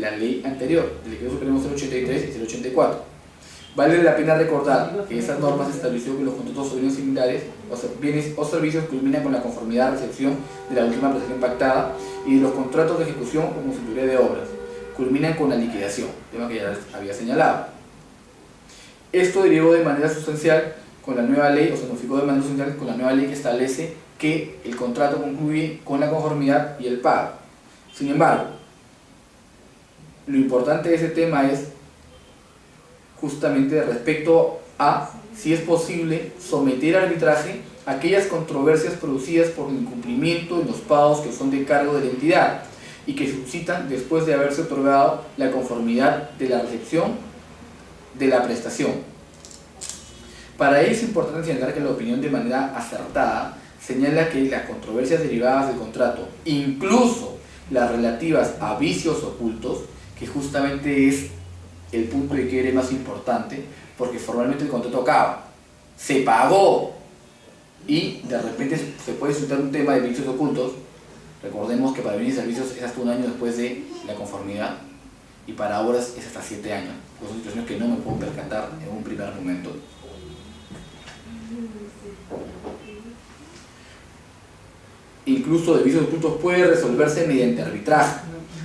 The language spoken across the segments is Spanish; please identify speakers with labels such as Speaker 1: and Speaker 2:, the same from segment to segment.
Speaker 1: la ley anterior, del Decreto Supremo 083 y 084. Vale la pena recordar que esas normas estableció que los contratos sobre bienes similares o bienes o servicios culminan con la conformidad de recepción de la última prestación pactada, y los contratos de ejecución o consultoría de obras culminan con la liquidación, tema que ya había señalado. Esto derivó de manera sustancial con la nueva ley, o se notificó de manera sustancial con la nueva ley que establece que el contrato concluye con la conformidad y el pago. Sin embargo, lo importante de ese tema es justamente respecto a si es posible someter a arbitraje aquellas controversias producidas por el incumplimiento de los pagos que son de cargo de la entidad y que suscitan después de haberse otorgado la conformidad de la recepción de la prestación. Para ello es importante señalar que la opinión, de manera acertada, señala que las controversias derivadas del contrato, incluso las relativas a vicios ocultos, que justamente es el punto de quiebre más importante, porque formalmente el contrato acaba, se pagó y de repente se puede suscitar un tema de vicios ocultos. Recordemos que para bienes y servicios es hasta un año después de la conformidad y para obras es hasta 7 años, pues son situaciones que no me puedo percatar en un primer momento. Incluso de vicios ocultos puede resolverse mediante arbitraje.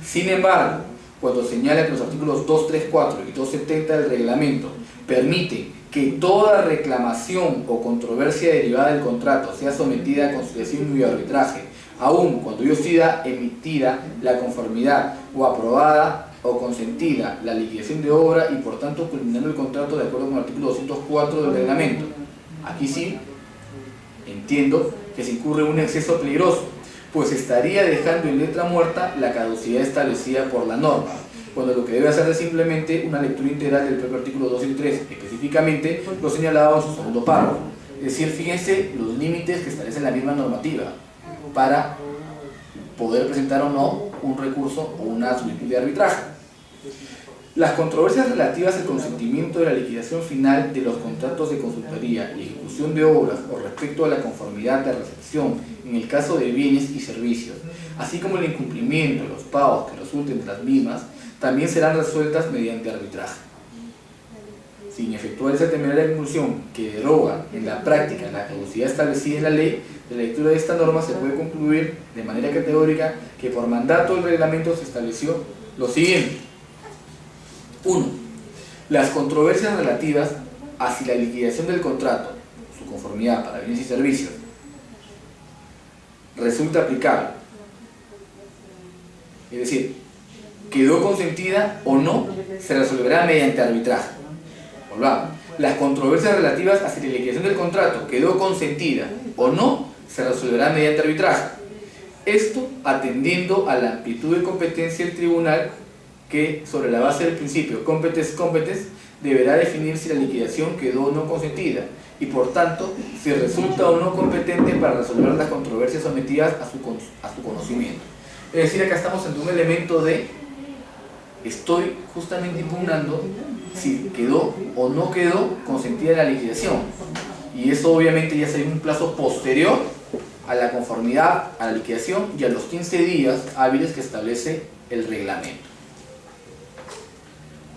Speaker 1: Sin embargo, cuando señala que los artículos 234 y 270 del reglamento permiten que toda reclamación o controversia derivada del contrato sea sometida a conciliación y arbitraje, aun cuando yo sea emitida la conformidad o aprobada o consentida la liquidación de obra y por tanto culminando el contrato de acuerdo con el artículo 204 del reglamento. Aquí sí entiendo que se incurre un exceso peligroso, pues estaría dejando en letra muerta la caducidad establecida por la norma, cuando lo que debe hacer es simplemente una lectura integral del propio artículo 2 y 3, específicamente lo señalado en su segundo párrafo. Es decir, fíjense los límites que establece la misma normativa para poder presentar o no un recurso o una solicitud de arbitraje. Las controversias relativas al consentimiento de la liquidación final de los contratos de consultoría y ejecución de obras o respecto a la conformidad de recepción en el caso de bienes y servicios, así como el incumplimiento de los pagos que resulten de las mismas, también serán resueltas mediante arbitraje. Sin efectuar esa temeraria conclusión que deroga en la práctica la caducidad establecida en la ley, de la lectura de esta norma se puede concluir de manera categórica que por mandato del reglamento se estableció lo siguiente. 1. Las controversias relativas a si la liquidación del contrato, su conformidad para bienes y servicios, resulta aplicable, es decir, quedó consentida o no, se resolverá mediante arbitraje. Volvamos. Las controversias relativas a si la liquidación del contrato quedó consentida o no, se resolverá mediante arbitraje. Esto atendiendo a la amplitud de competencia del tribunal, que sobre la base del principio competens deberá definir si la liquidación quedó o no consentida y por tanto si resulta o no competente para resolver las controversias sometidas a su conocimiento. Es decir, acá estamos ante un elemento de estoy justamente impugnando si quedó o no quedó consentida la liquidación, y eso obviamente ya sería un plazo posterior a la conformidad, a la liquidación y a los 15 días hábiles que establece el reglamento.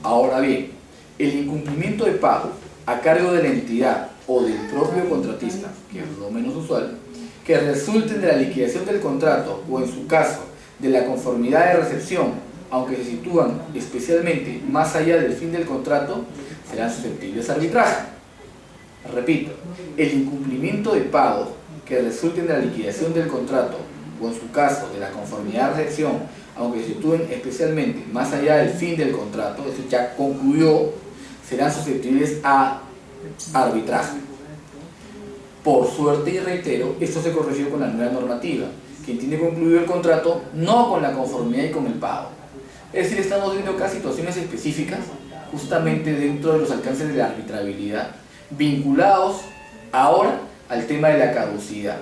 Speaker 1: Ahora bien, el incumplimiento de pago a cargo de la entidad o del propio contratista, que es lo menos usual, que resulten de la liquidación del contrato o en su caso de la conformidad de recepción, aunque se sitúan especialmente más allá del fin del contrato, serán susceptibles de arbitraje. Repito, el incumplimiento de pagos que resulten de la liquidación del contrato o en su caso de la conformidad de recepción, aunque se sitúen especialmente más allá del fin del contrato, es decir, ya concluyó, serán susceptibles a arbitraje. Por suerte, y reitero, esto se corrigió con la nueva normativa, que tiene concluido el contrato no con la conformidad y con el pago. Es decir, estamos viendo acá situaciones específicas, justamente dentro de los alcances de la arbitrabilidad, vinculados ahora al tema de la caducidad.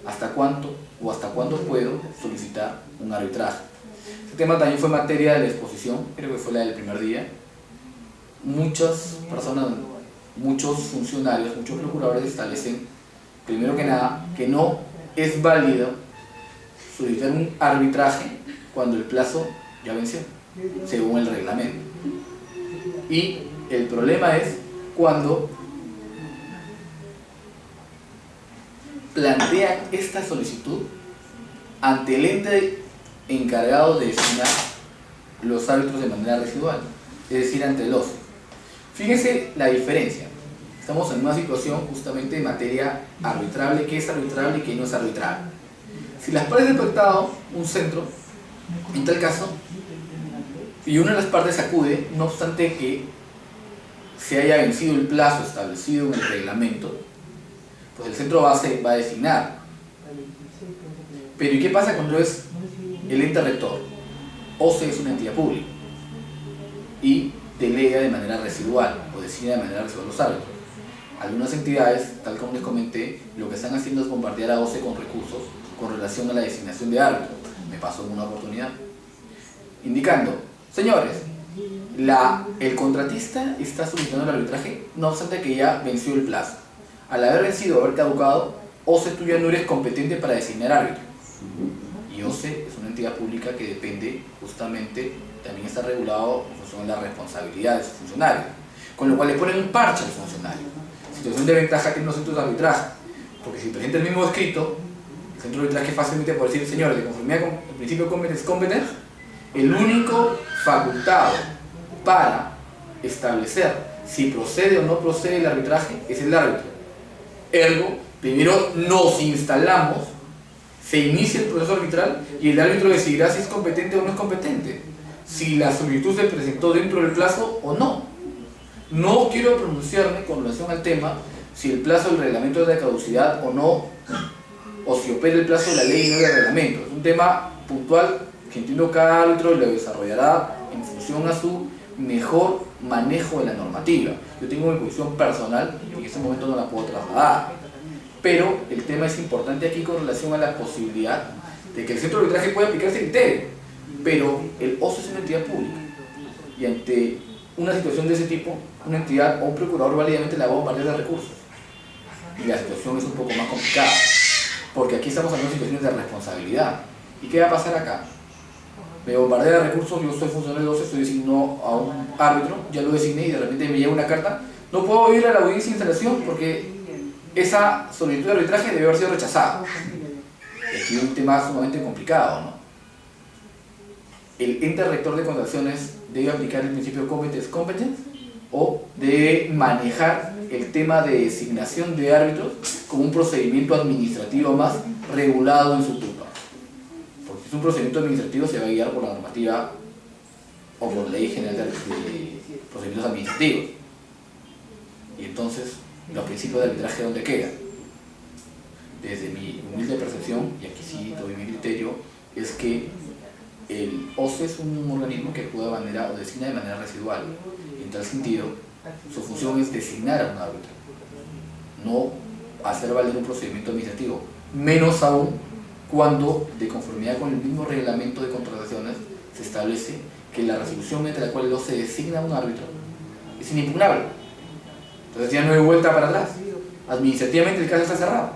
Speaker 1: ¿Hasta cuánto o hasta cuándo puedo solicitar un arbitraje? Este tema también fue materia de la exposición, creo que fue la del primer día. Muchas personas, muchos funcionarios, muchos procuradores establecen, primero que nada, que no es válido solicitar un arbitraje cuando el plazo ya venció, según el reglamento. Y el problema es cuando plantean esta solicitud ante el ente encargado de designar los árbitros de manera residual, es decir, ante el OCE. Fíjense la diferencia. Estamos en una situación justamente en materia arbitrable, qué es arbitrable y qué no es arbitrable. Si las partes han pactado un centro, en tal caso, y una de las partes acude, no obstante que se haya vencido el plazo establecido en el reglamento, pues el centro base va a designar. Pero ¿y qué pasa cuando es el ente rector? OCE es una entidad pública y delega de manera residual o designa de manera residual los árbitros. Algunas entidades, tal como les comenté, lo que están haciendo es bombardear a OCE con recursos con relación a la designación de árbitros. Me pasó en una oportunidad, indicando, señores, el contratista está solicitando el arbitraje, no obstante que ya venció el plazo. Al haber vencido, haber caducado, OCE, tú ya no eres competente para designar árbitro. Y OCE es una entidad pública que depende justamente, también está regulado en función de la responsabilidad de sus funcionarios, con lo cual le ponen un parche al funcionario. Situación de ventaja que no centros de arbitraje, porque si presenta el mismo escrito, el centro de arbitraje fácilmente puede decir, señores, de conformidad con el principio competence, el único facultado para establecer si procede o no procede el arbitraje es el árbitro. Ergo, primero nos instalamos, se inicia el proceso arbitral y el árbitro decidirá si es competente o no es competente, si la solicitud se presentó dentro del plazo o no. No quiero pronunciarme con relación al tema si el plazo del reglamento es de caducidad o no, o si opera el plazo de la ley y no del reglamento. Es un tema puntual que entiendo cada árbitro lo desarrollará en función a su mejor manejo de la normativa. Yo tengo mi posición personal y en este momento no la puedo trasladar, pero el tema es importante aquí con relación a la posibilidad de que el centro de arbitraje pueda aplicar ese criterio, pero el OCE es una entidad pública y ante una situación de ese tipo, una entidad o un procurador válidamente la va a bombardear de recursos y la situación es un poco más complicada porque aquí estamos hablando de situaciones de responsabilidad. ¿Y qué va a pasar acá? Me bombardea de recursos, yo soy funcionario de OCE, estoy designado a un árbitro, ya lo designé y de repente me llega una carta, no puedo ir a la audiencia de instalación porque esa solicitud de arbitraje debe haber sido rechazada. Y aquí hay un tema sumamente complicado, ¿no? El ente rector de contrataciones debe aplicar el principio competence o debe manejar el tema de designación de árbitros como un procedimiento administrativo más regulado en su turno. Porque si es un procedimiento administrativo se va a guiar por la normativa o por la ley general de procedimientos administrativos. Y entonces, los principios de arbitraje, ¿dónde quedan? Desde mi humilde percepción, y aquí sí doy mi criterio, es que el OCE es un organismo que actúa de manera o designa de manera residual. Y en tal sentido, su función es designar a un árbitro, no hacer valer un procedimiento administrativo, menos aún cuando, de conformidad con el mismo reglamento de contrataciones, se establece que la resolución mediante la cual el OCE designa a un árbitro es inimpugnable. Entonces ya no hay vuelta para atrás. Administrativamente el caso está cerrado.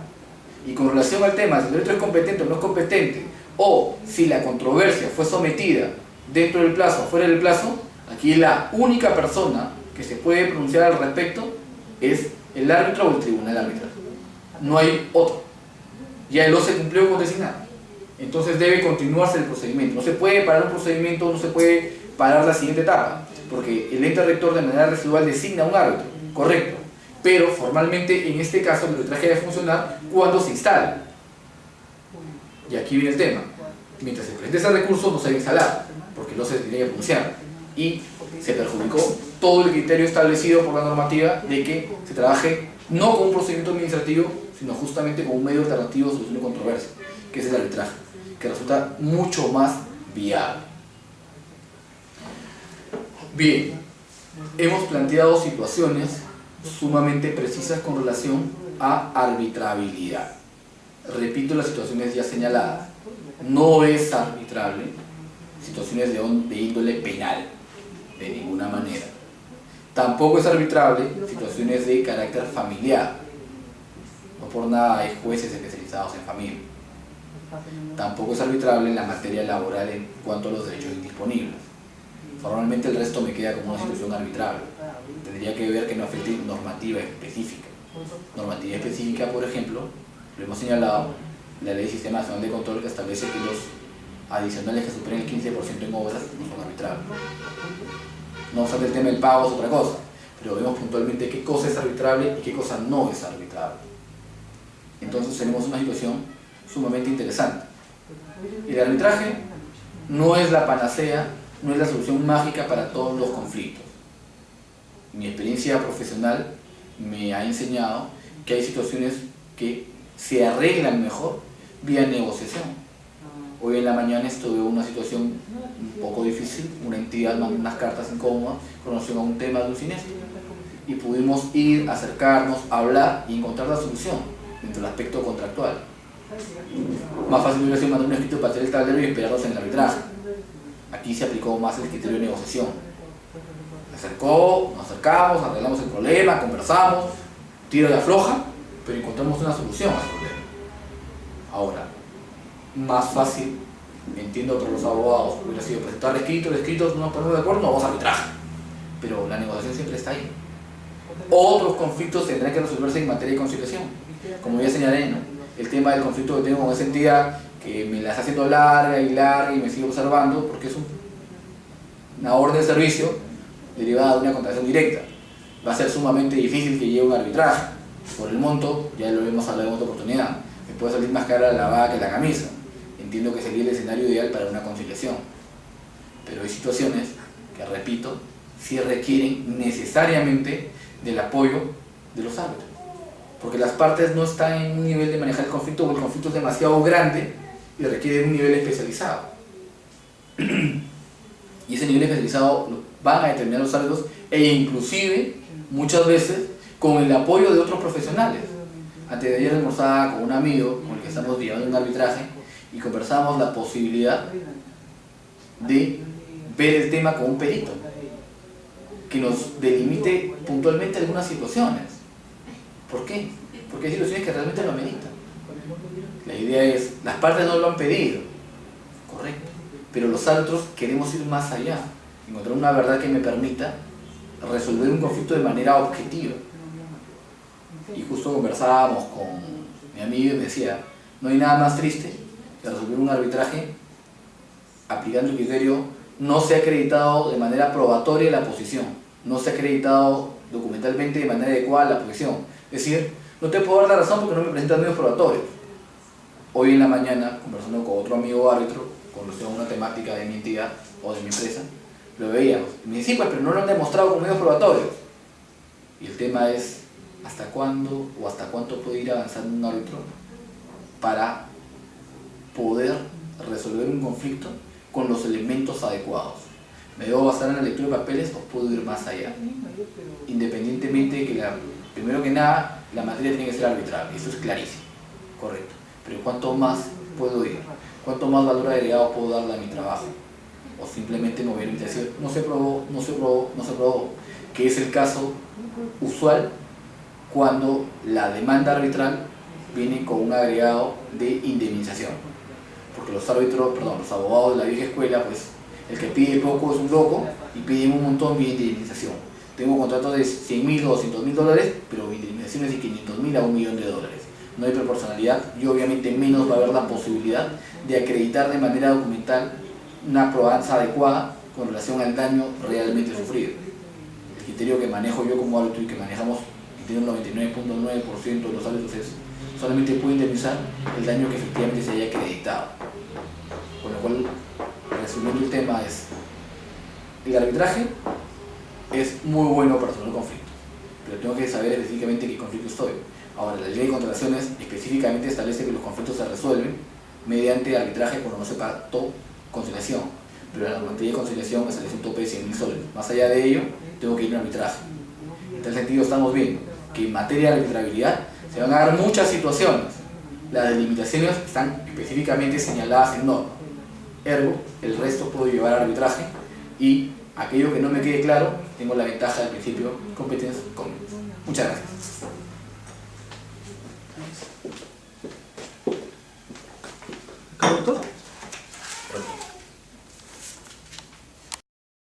Speaker 1: Y con relación al tema, si el árbitro es competente o no es competente, o si la controversia fue sometida dentro del plazo o fuera del plazo, aquí la única persona que se puede pronunciar al respecto es el árbitro o el tribunal arbitral. No hay otro. Ya el OCE cumplió con designar. Entonces debe continuarse el procedimiento. No se puede parar un procedimiento, no se puede parar la siguiente etapa, porque el ente rector de manera residual designa a un árbitro, correcto, pero formalmente en este caso el arbitraje debe funcionar cuando se instale. Y aquí viene el tema. Mientras se presente ese recurso no se debe instalar, porque no se tiene que pronunciar. Y se perjudicó todo el criterio establecido por la normativa de que se trabaje no con un procedimiento administrativo, sino justamente con un medio alternativo de solución de controversia, que es el arbitraje, que resulta mucho más viable. Bien, hemos planteado situaciones sumamente precisas con relación a arbitrabilidad. Repito las situaciones ya señaladas. No es arbitrable situaciones de índole penal, de ninguna manera. Tampoco es arbitrable situaciones de carácter familiar. No por nada hay jueces especializados en familia. Tampoco es arbitrable en la materia laboral en cuanto a los derechos indisponibles. Formalmente el resto me queda como una situación arbitrable. Tendría que ver que no afecte normativa específica. Normativa específica, por ejemplo, lo hemos señalado, la Ley del Sistema Nacional de Control, que establece que los adicionales que superen el 15% en obras no son arbitrables. No obstante, el tema del pago es otra cosa, pero vemos puntualmente qué cosa es arbitrable y qué cosa no es arbitrable. Entonces tenemos una situación sumamente interesante. El arbitraje no es la panacea, no es la solución mágica para todos los conflictos. Mi experiencia profesional me ha enseñado que hay situaciones que se arreglan mejor vía negociación. Hoy en la mañana estuve en una situación un poco difícil, una entidad mandó unas cartas incómodas con relación a un tema de un siniestro y pudimos ir, acercarnos, hablar y encontrar la solución dentro del aspecto contractual. Más fácil hubiera sido mandar un escrito para hacer el tablero y esperarlos en el arbitraje. Aquí se aplicó más el criterio de negociación. Nos acercamos, arreglamos el problema, conversamos, tiro de afloja, pero encontramos una solución al problema. Ahora, más fácil, entiendo que los abogados hubiera sido presentar escritos, no nos ponemos de acuerdo, no vamos a arbitraje. Pero la negociación siempre está ahí. Otros conflictos tendrán que resolverse en materia de conciliación. Como ya señalé, ¿no? El tema del conflicto que tengo con esa entidad, que me la está haciendo larga y me sigue observando, porque es una orden de servicio derivada de una contratación directa. Va a ser sumamente difícil que llegue un arbitraje. Por el monto, ya lo hemos hablado en otra oportunidad, me puede salir más cara la lavada que la camisa. Entiendo que sería el escenario ideal para una conciliación. Pero hay situaciones que, repito, sí requieren necesariamente del apoyo de los árbitros. Porque las partes no están en un nivel de manejar el conflicto, o el conflicto es demasiado grande y requiere un nivel especializado. Y ese nivel especializado lo van a determinar los árbitros e inclusive, muchas veces, con el apoyo de otros profesionales. Antes de ayer almorzaba con un amigo con el que estamos llevando un arbitraje y conversamos la posibilidad de ver el tema con un perito que nos delimite puntualmente algunas situaciones. ¿Por qué? Porque hay situaciones que realmente lo ameritan. La idea es, las partes no lo han pedido, correcto, pero los árbitros queremos ir más allá, encontrar una verdad que me permita resolver un conflicto de manera objetiva. Y justo conversábamos con mi amigo y me decía, no hay nada más triste que resolver un arbitraje aplicando el criterio no se ha acreditado de manera probatoria la posición, no se ha acreditado documentalmente de manera adecuada la posición. Es decir, no te puedo dar la razón porque no me presentas medios probatorios. Hoy en la mañana, conversando con otro amigo árbitro, con relación a una temática de mi entidad o de mi empresa, lo veíamos. Y me dice, sí, pues, pero no lo han demostrado con medios probatorios. Y el tema es, ¿hasta cuándo o hasta cuánto puede ir avanzando un árbitro para poder resolver un conflicto con los elementos adecuados? ¿Me debo basar en la lectura de papeles o puedo ir más allá? Independientemente de que, primero que nada, la materia tiene que ser arbitrable, eso es clarísimo, correcto. Pero ¿cuánto más puedo ir? ¿Cuánto más valor agregado puedo darle a mi trabajo? O simplemente mover y decir, no se probó, que es el caso usual cuando la demanda arbitral viene con un agregado de indemnización. Porque los abogados de la vieja escuela, pues, el que pide poco es un loco y piden un montón de indemnización. Tengo contratos de 100.000 o 200.000 dólares, pero indemnizaciones de 500.000 a $1.000.000. No hay proporcionalidad y obviamente menos va a haber la posibilidad de acreditar de manera documental una probanza adecuada con relación al daño realmente sufrido. El criterio que manejo yo como árbitro y que manejamos, entiendo, el 99.9% de los árbitros es solamente puede indemnizar el daño que efectivamente se haya acreditado. Con lo cual, resumiendo el tema, es el arbitraje es muy bueno para resolver conflictos, pero tengo que saber específicamente en qué conflicto estoy. Ahora, la ley de contrataciones específicamente establece que los conflictos se resuelven mediante arbitraje cuando no se pactó conciliación, pero en la materia de conciliación establece un tope de 100.000 soles. Más allá de ello, tengo que ir a un arbitraje. En tal sentido, estamos viendo que en materia de arbitrabilidad se van a dar muchas situaciones. Las delimitaciones están específicamente señaladas en norma. Ergo, el resto puedo llevar a arbitraje y aquello que no me quede claro, tengo la ventaja del principio competence convenience. Muchas gracias.